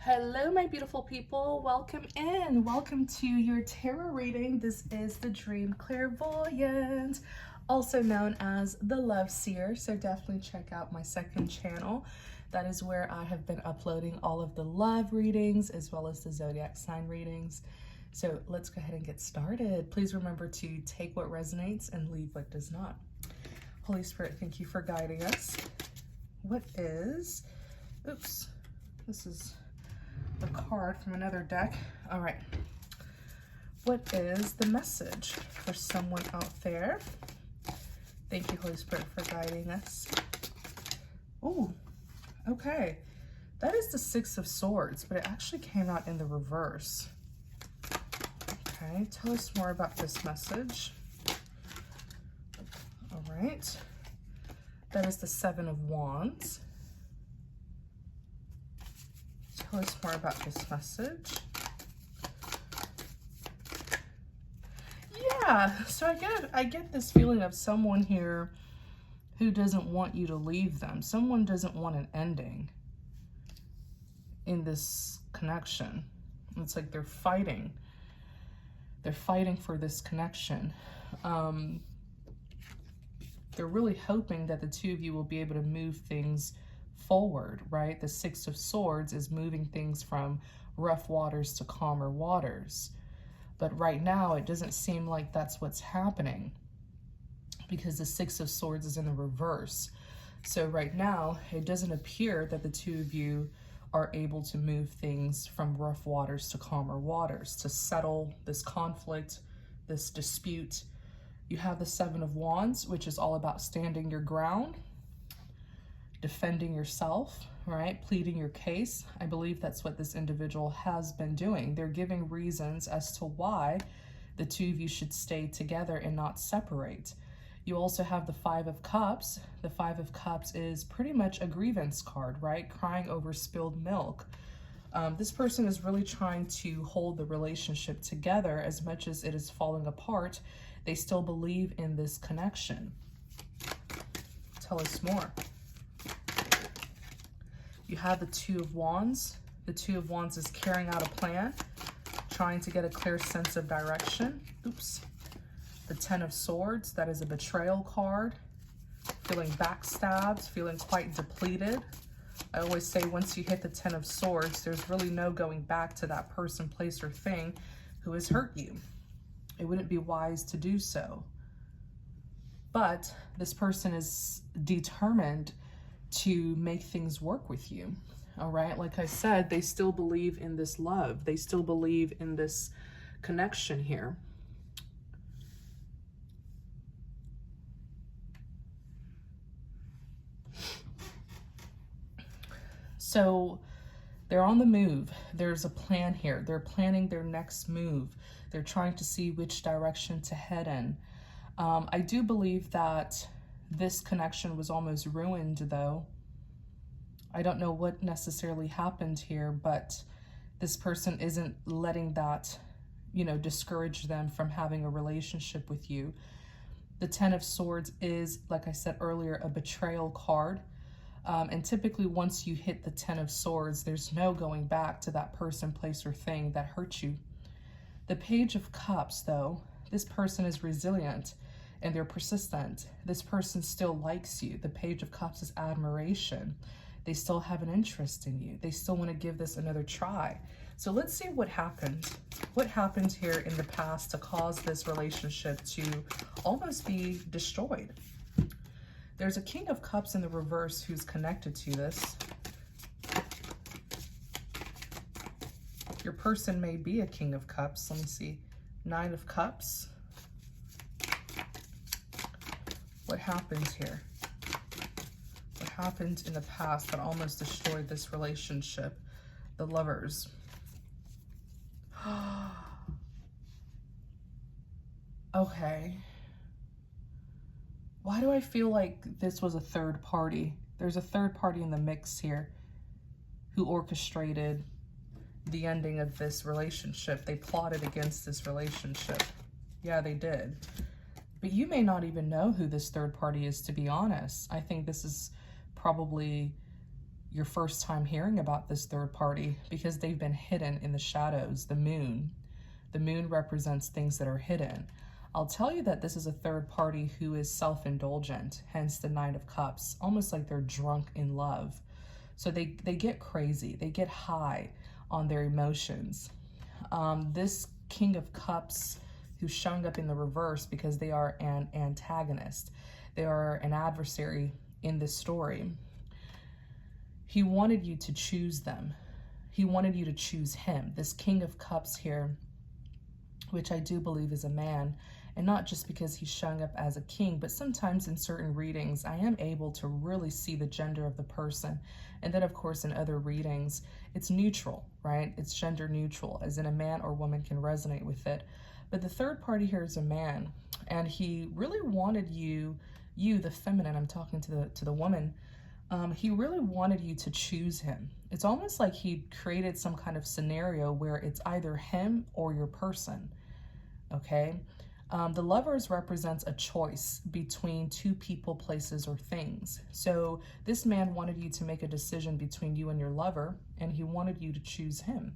Hello, my beautiful people. Welcome in. Welcome to your tarot reading. This is the Dream Clairvoyant, also known as the Love Seer. So definitely check out my second channel. That is where I have been uploading all of the love readings as well as the zodiac sign readings. So let's go ahead and get started. Please remember to take what resonates and leave what does not. Holy Spirit, thank you for guiding us. What is, oops, this is a card from another deck. All right. What is the message for someone out there? Thank you, Holy Spirit, for guiding us. Oh, okay. That is the Six of Swords, but it actually came out in the reverse. Okay, tell us more about this message. All right. That is the Seven of Wands. Tell us more about this message. Yeah, so I get this feeling of someone here who doesn't want you to leave them. Someone doesn't want an ending in this connection. It's like they're fighting. They're fighting for this connection. They're really hoping that the two of you will be able to move things forward, right? The Six of Swords is moving things from rough waters to calmer waters. But right now, it doesn't seem like that's what's happening because the Six of Swords is in the reverse. So right now, it doesn't appear that the two of you are able to move things from rough waters to calmer waters, to settle this conflict, this dispute. You have the Seven of Wands, which is all about standing your ground, defending yourself, right? Pleading your case. I believe that's what this individual has been doing. They're giving reasons as to why the two of you should stay together and not separate. You also have the Five of Cups. The Five of Cups is pretty much a grievance card, right? Crying over spilled milk. This person is really trying to hold the relationship together. As much as it is falling apart, they still believe in this connection. Tell us more. You have the Two of Wands. The Two of Wands is carrying out a plan, trying to get a clear sense of direction. Oops. The Ten of Swords, that is a betrayal card. Feeling backstabbed, feeling quite depleted. I always say once you hit the Ten of Swords, there's really no going back to that person, place, or thing who has hurt you. It wouldn't be wise to do so. But this person is determined to make things work with you. All right, like I said, they still believe in this love. They still believe in this connection here. So they're on the move. There's a plan here. They're planning their next move. They're trying to see which direction to head in. I do believe that this connection was almost ruined, though. I don't know what necessarily happened here, but this person isn't letting that, discourage them from having a relationship with you. The Ten of Swords is, like I said earlier, a betrayal card. And typically once you hit the Ten of Swords, there's no going back to that person, place, or thing that hurt you. The Page of Cups, though, this person is resilient and they're persistent. This person still likes you. The Page of Cups is admiration. They still have an interest in you. They still want to give this another try. So let's see what happened. What happened here in the past to cause this relationship to almost be destroyed? There's a King of Cups in the reverse who's connected to this. Your person may be a King of Cups. Let me see. Nine of Cups. What happened here? What happened in the past that almost destroyed this relationship? The Lovers. Okay. Why do I feel like this was a third party? There's a third party in the mix here who orchestrated the ending of this relationship. They plotted against this relationship. Yeah, they did. But you may not even know who this third party is, to be honest. I think this is probably your first time hearing about this third party, because they've been hidden in the shadows. The moon represents things that are hidden. I'll tell you that this is a third party who is self-indulgent, hence the Nine of Cups, almost like they're drunk in love. So they get crazy, they get high on their emotions. This King of Cups, who's showing up in the reverse because they are an antagonist, they are an adversary in this story. He wanted you to choose them. He wanted you to choose him. This King of Cups here, which I do believe is a man, and not just because he's showing up as a king, but sometimes in certain readings, I am able to really see the gender of the person. And then, of course, in other readings, it's neutral, right? It's gender neutral, as in a man or woman can resonate with it. But the third party here is a man, and he really wanted you, the feminine, I'm talking to the woman, he really wanted you to choose him. It's almost like he created some kind of scenario where it's either him or your person, okay? The Lovers represents a choice between two people, places, or things. So this man wanted you to make a decision between you and your lover, and he wanted you to choose him.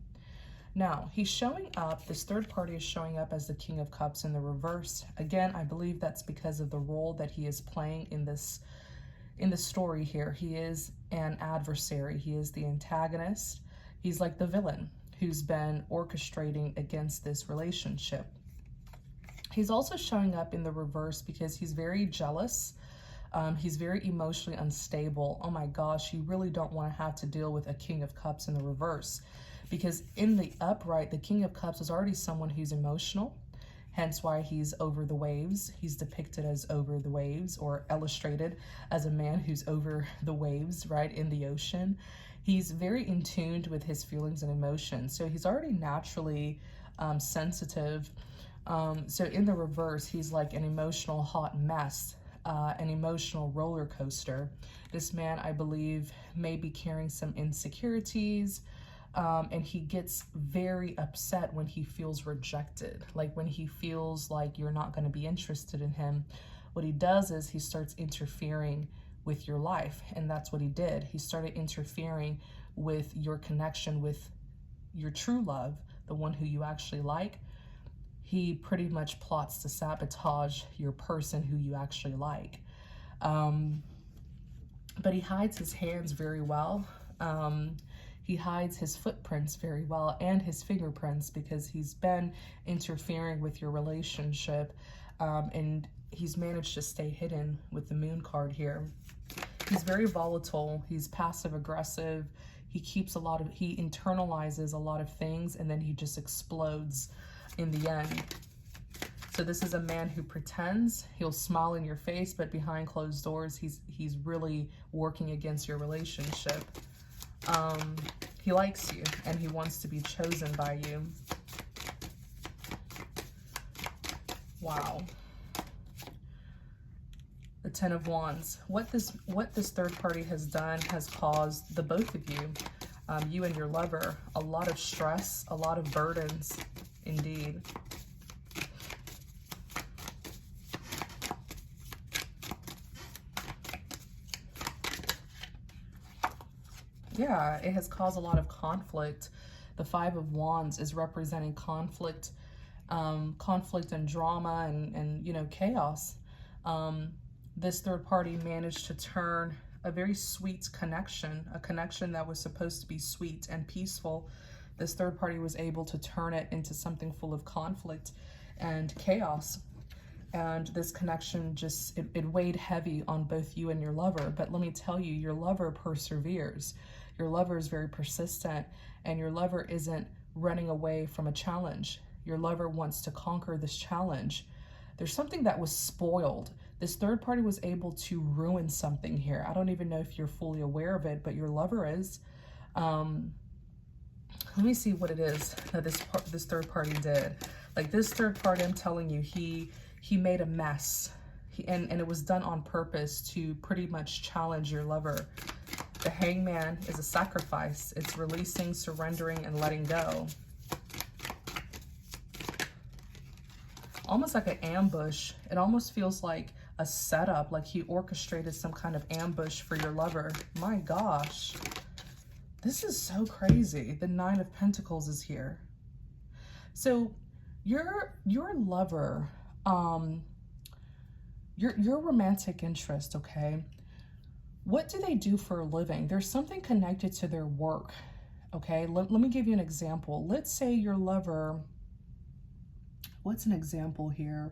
Now, he's showing up, this third party is showing up as the King of Cups in the reverse. Again, I believe that's because of the role that he is playing in the story here. He is an adversary. He is the antagonist. He's like the villain who's been orchestrating against this relationship. He's also showing up in the reverse because he's very jealous. He's very emotionally unstable. Oh my gosh, you really don't want to have to deal with a King of Cups in the reverse, because in the upright, the King of Cups is already someone who's emotional, hence why he's over the waves. He's depicted as over the waves, or illustrated as a man who's over the waves, right, in the ocean. He's very in tune with his feelings and emotions, so he's already naturally sensitive. So in the reverse, he's like an emotional hot mess, an emotional roller coaster. This man, I believe, may be carrying some insecurities, and he gets very upset when he feels rejected, like when he feels like you're not going to be interested in him. What he does is he starts interfering with your life, and that's what he did. He started interfering with your connection with your true love, the one who you actually like. He pretty much plots to sabotage your person who you actually like. But he hides his hands very well. He hides his footprints very well, and his fingerprints, because he's been interfering with your relationship, and he's managed to stay hidden with the Moon card here. He's very volatile. He's passive aggressive. He internalizes a lot of things, and then he just explodes in the end. So this is a man who pretends. He'll smile in your face, but behind closed doors, he's really working against your relationship. He likes you, and he wants to be chosen by you. Wow. The Ten of Wands. What this third party has done has caused the both of you, you and your lover, a lot of stress, a lot of burdens, indeed. Yeah, it has caused a lot of conflict. The Five of Wands is representing conflict, conflict and drama and you know, chaos. This third party managed to turn a very sweet connection, a connection that was supposed to be sweet and peaceful. This third party was able to turn it into something full of conflict and chaos. And this connection just, it weighed heavy on both you and your lover. But let me tell you, your lover perseveres. Your lover is very persistent, and your lover isn't running away from a challenge. Your lover wants to conquer this challenge. There's something that was spoiled. This third party was able to ruin something here. I don't even know if you're fully aware of it, but your lover is. Let me see what it is that this third party did. Like, this third party, I'm telling you, he made a mess. And it was done on purpose to pretty much challenge your lover. The Hangman is a sacrifice. It's releasing, surrendering, and letting go. Almost like an ambush. It almost feels like a setup, like he orchestrated some kind of ambush for your lover. My gosh. This is so crazy. The Nine of Pentacles is here. So your lover, your romantic interest, okay? What do they do for a living? There's something connected to their work, okay? Let me give you an example. Let's say your lover, what's an example here?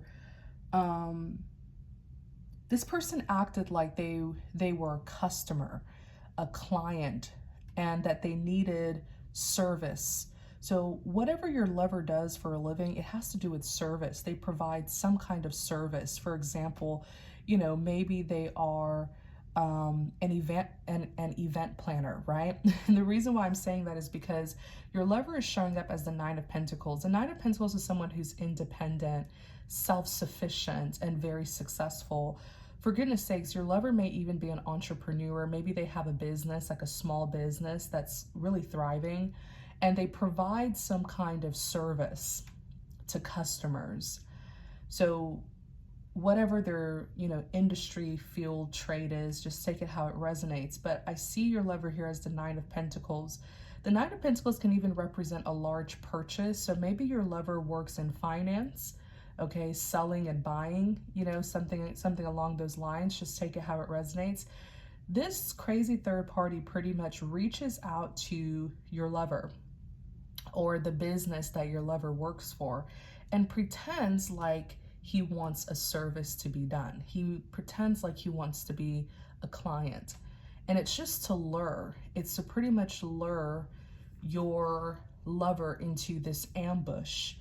This person acted like they were a customer, a client, and that they needed service. So whatever your lover does for a living, it has to do with service. They provide some kind of service. For example, you know, maybe they are an event planner, right? And the reason why I'm saying that is because your lover is showing up as the Nine of Pentacles. The Nine of Pentacles is someone who's independent, self-sufficient, and very successful. For goodness sakes, your lover may even be an entrepreneur. Maybe they have a business, like a small business that's really thriving, and they provide some kind of service to customers. So whatever their, you know, industry, field, trade is, just take it how it resonates. But I see your lover here as the Nine of Pentacles. The Nine of Pentacles can even represent a large purchase. So maybe your lover works in finance, okay, selling and buying, you know, something along those lines. Just take it how it resonates. This crazy third party pretty much reaches out to your lover or the business that your lover works for and pretends like he wants a service to be done. He pretends like he wants to be a client. And it's just to lure. It's to pretty much lure your lover into this ambush.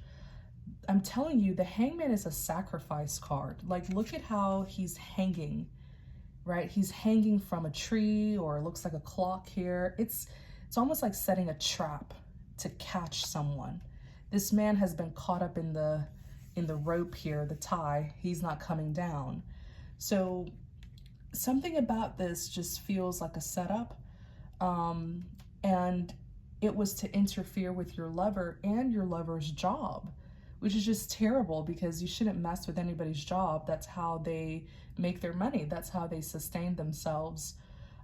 I'm telling you, the Hangman is a sacrifice card. Like, look at how he's hanging, right? He's hanging from a tree, or it looks like a clock here. It's almost like setting a trap to catch someone. This man has been caught up in the rope here, the tie. He's not coming down. So something about this just feels like a setup. And it was to interfere with your lover and your lover's job, which is just terrible because you shouldn't mess with anybody's job. That's how they make their money. That's how they sustain themselves.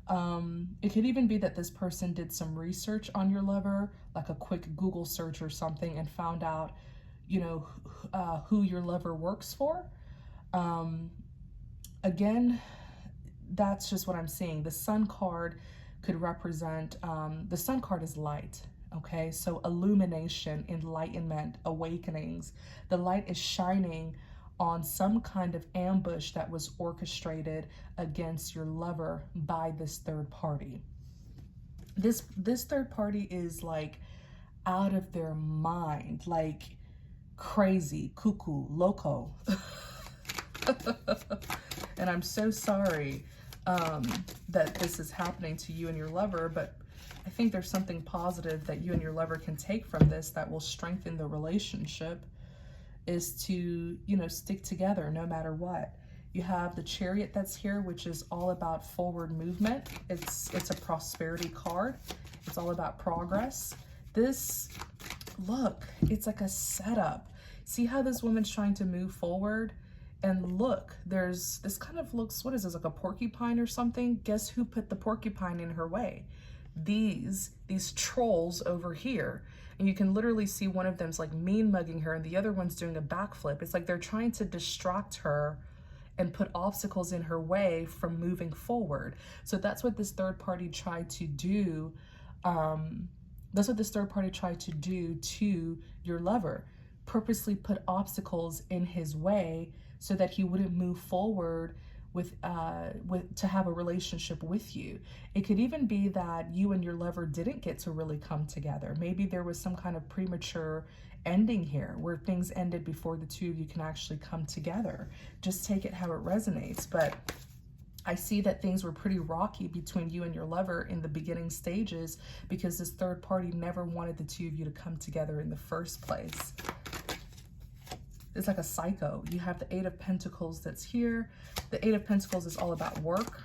It could even be that this person did some research on your lover, like a quick Google search or something, and found out, you know, who your lover works for. Again, that's just what I'm seeing. The Sun card could represent, the Sun card is light, okay? So illumination, enlightenment, awakenings. The light is shining on some kind of ambush that was orchestrated against your lover by this third party. This third party is like out of their mind, like crazy, cuckoo, loco. And I'm so sorry that this is happening to you and your lover, but I think there's something positive that you and your lover can take from this that will strengthen the relationship, is to, you know, stick together no matter what. You have the Chariot that's here, which is all about forward movement. It's a prosperity card. It's all about progress. This, look, it's like a setup. See how this woman's trying to move forward? And look, there's this kind of looks, what is this, like a porcupine or something? Guess who put the porcupine in her way? These trolls over here. And you can literally see one of them's like mean mugging her and the other one's doing a backflip. It's like they're trying to distract her and put obstacles in her way from moving forward. So that's what this third party tried to do. That's what this third party tried to do to your lover. Purposely put obstacles in his way so that he wouldn't move forward with to have a relationship with you. It could even be that you and your lover didn't get to really come together. Maybe there was some kind of premature ending here where things ended before the two of you can actually come together. Just take it how it resonates. But I see that things were pretty rocky between you and your lover in the beginning stages because this third party never wanted the two of you to come together in the first place. It's like a psycho. You have the Eight of Pentacles that's here. The Eight of Pentacles is all about work.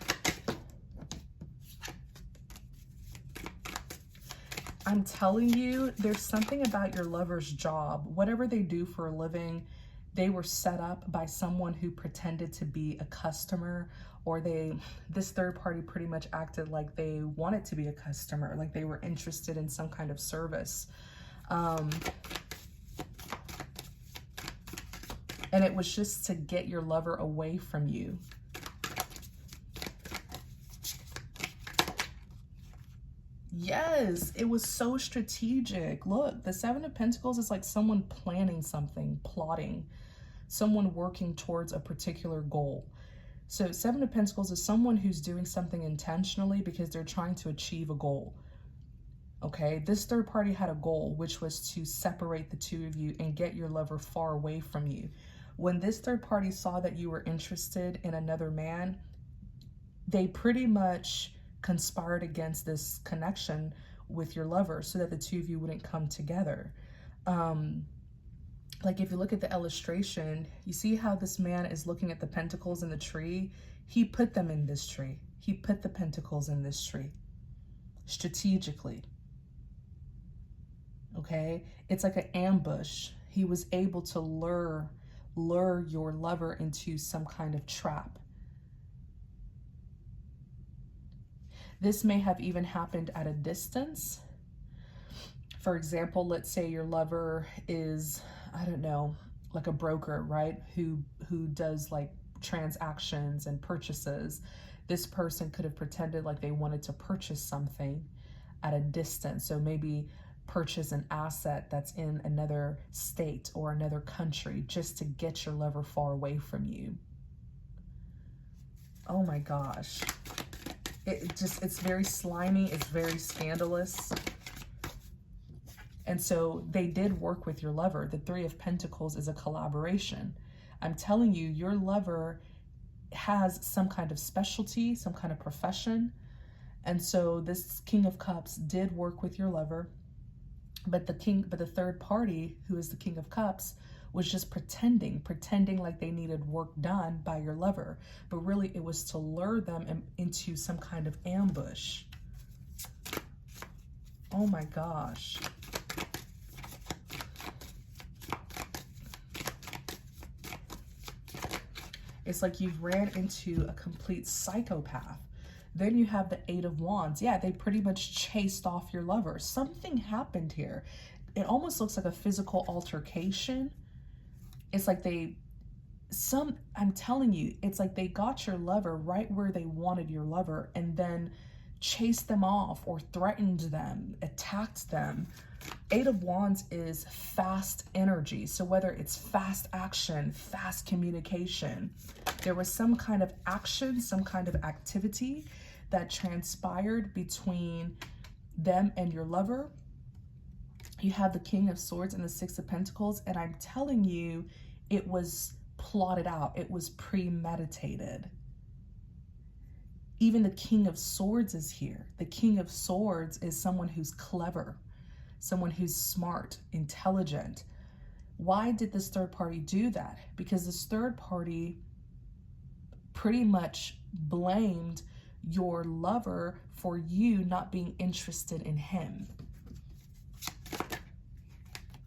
I'm telling you, there's something about your lover's job. Whatever they do for a living, they were set up by someone who pretended to be a customer or this third party pretty much acted like they wanted to be a customer, like they were interested in some kind of service. And it was just to get your lover away from you. Yes, it was so strategic. Look, the Seven of Pentacles is like someone planning something, plotting, someone working towards a particular goal. So Seven of Pentacles is someone who's doing something intentionally because they're trying to achieve a goal. Okay, this third party had a goal, which was to separate the two of you and get your lover far away from you. When this third party saw that you were interested in another man, they pretty much conspired against this connection with your lover so that the two of you wouldn't come together. Like if you look at the illustration, you see how this man is looking at the pentacles in the tree? He put them in this tree. He put the pentacles in this tree strategically. Okay, it's like an ambush. He was able to lure your lover into some kind of trap. This may have even happened at a distance. For example, let's say your lover is, I don't know, like a broker, right? Who does like transactions and purchases. This person could have pretended like they wanted to purchase something at a distance. So maybe purchase an asset that's in another state or another country just to get your lover far away from you. Oh my gosh. It's very slimy. It's very scandalous. And so they did work with your lover. The Three of Pentacles is a collaboration. I'm telling you, your lover has some kind of specialty, some kind of profession. And so this King of Cups did work with your lover. But the third party, who is the King of Cups, was just pretending like they needed work done by your lover. But really it was to lure them into some kind of ambush. Oh my gosh. It's like you've ran into a complete psychopath. Then you have the Eight of Wands. Yeah, they pretty much chased off your lover. Something happened here. It almost looks like a physical altercation. It's like I'm telling you, it's like they got your lover right where they wanted your lover and then chased them off or threatened them, attacked them. Eight of Wands is fast energy. So whether it's fast action, fast communication, there was some kind of action, some kind of activity that transpired between them and your lover. You have the King of Swords and the Six of Pentacles, and I'm telling you, it was plotted out. It was premeditated. Even the King of Swords is here. The King of Swords is someone who's clever, someone who's smart, intelligent. Why did this third party do that? Because this third party pretty much blamed your lover for you not being interested in him.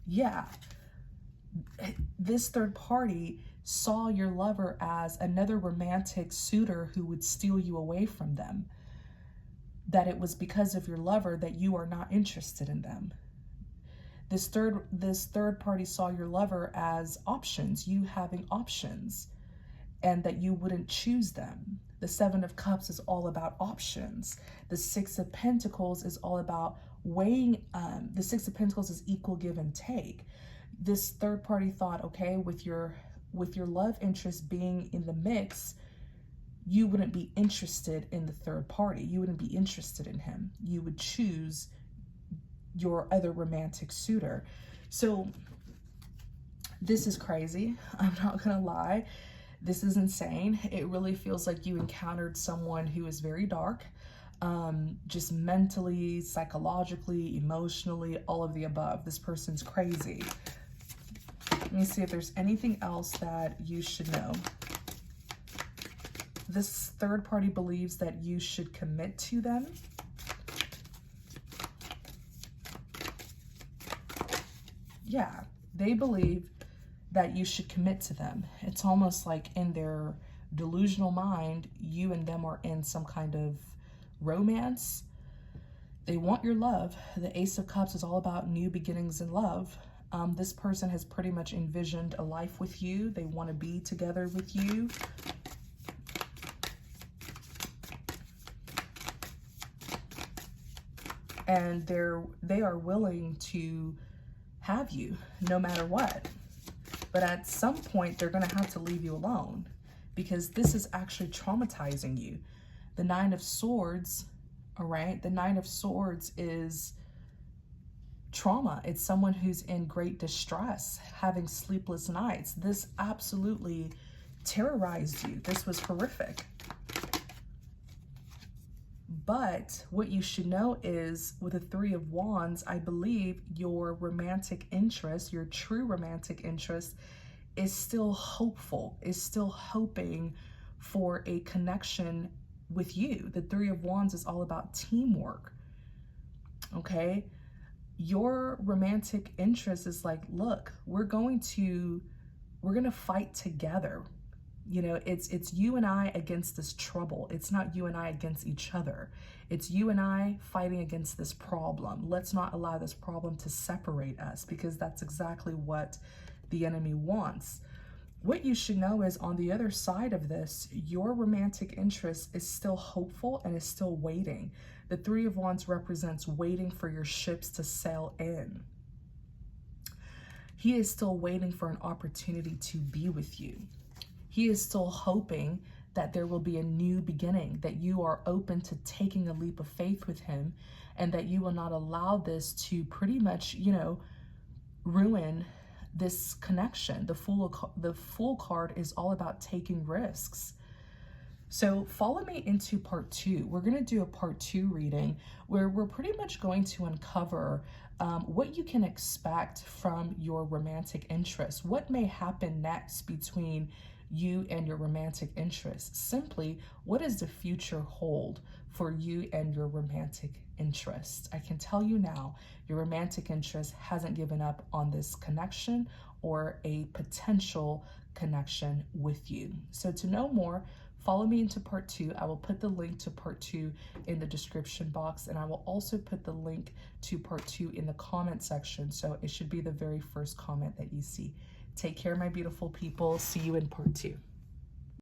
Yeah, this third party saw your lover as another romantic suitor who would steal you away from them. That it was because of your lover that you are not interested in them. This third party saw your lover as options, you having options, and that you wouldn't choose them. The Seven of Cups is all about options. The Six of Pentacles is all about weighing. The Six of Pentacles is equal give and take. This third party thought, okay, with your love interest being in the mix, you wouldn't be interested in the third party. You wouldn't be interested in him. You would choose your other romantic suitor. So this is crazy. I'm not gonna lie. This is insane. It really feels like you encountered someone who is very dark, just mentally, psychologically, emotionally, all of the above. This person's crazy. Let me see if there's anything else that you should know. This third party believes that you should commit to them. Yeah, they believe that you should commit to them. It's almost like in their delusional mind, you and them are in some kind of romance. They want your love. The Ace of Cups is all about new beginnings in love. This person has pretty much envisioned a life with you. They want to be together with you. And they are willing to have you no matter what. But at some point, they're going to have to leave you alone because this is actually traumatizing you. The Nine of Swords, all right? The Nine of Swords is trauma. It's someone who's in great distress, having sleepless nights. This absolutely terrorized you. This was horrific. But what you should know is with the Three of Wands, I believe your romantic interest, your true romantic interest, is still hopeful, is still hoping for a connection with you. The Three of Wands is all about teamwork, okay? Your romantic interest is like, look, we're gonna fight together. You know, it's you and I against this trouble. It's not you and I against each other. It's you and I fighting against this problem. Let's not allow this problem to separate us, because that's exactly what the enemy wants. What you should know is on the other side of this, your romantic interest is still hopeful and is still waiting. The Three of Wands represents waiting for your ships to sail in. He is still waiting for an opportunity to be with you. He is still hoping that there will be a new beginning, that you are open to taking a leap of faith with him, and that you will not allow this to pretty much, you know, ruin this connection. The Fool card is all about taking risks. So follow me into part 2. We're going to do a part 2 reading where we're pretty much going to uncover what you can expect from your romantic interest. What may happen next between you and your romantic interest? Simply, what does the future hold for you and your romantic interest? I can tell you now, your romantic interest hasn't given up on this connection or a potential connection with you. So to know more, follow me into part 2. I will put the link to part 2 in the description box, and I will also put the link to part 2 in the comment section. So it should be the very first comment that you see. Take care, my beautiful people. See you in part 2.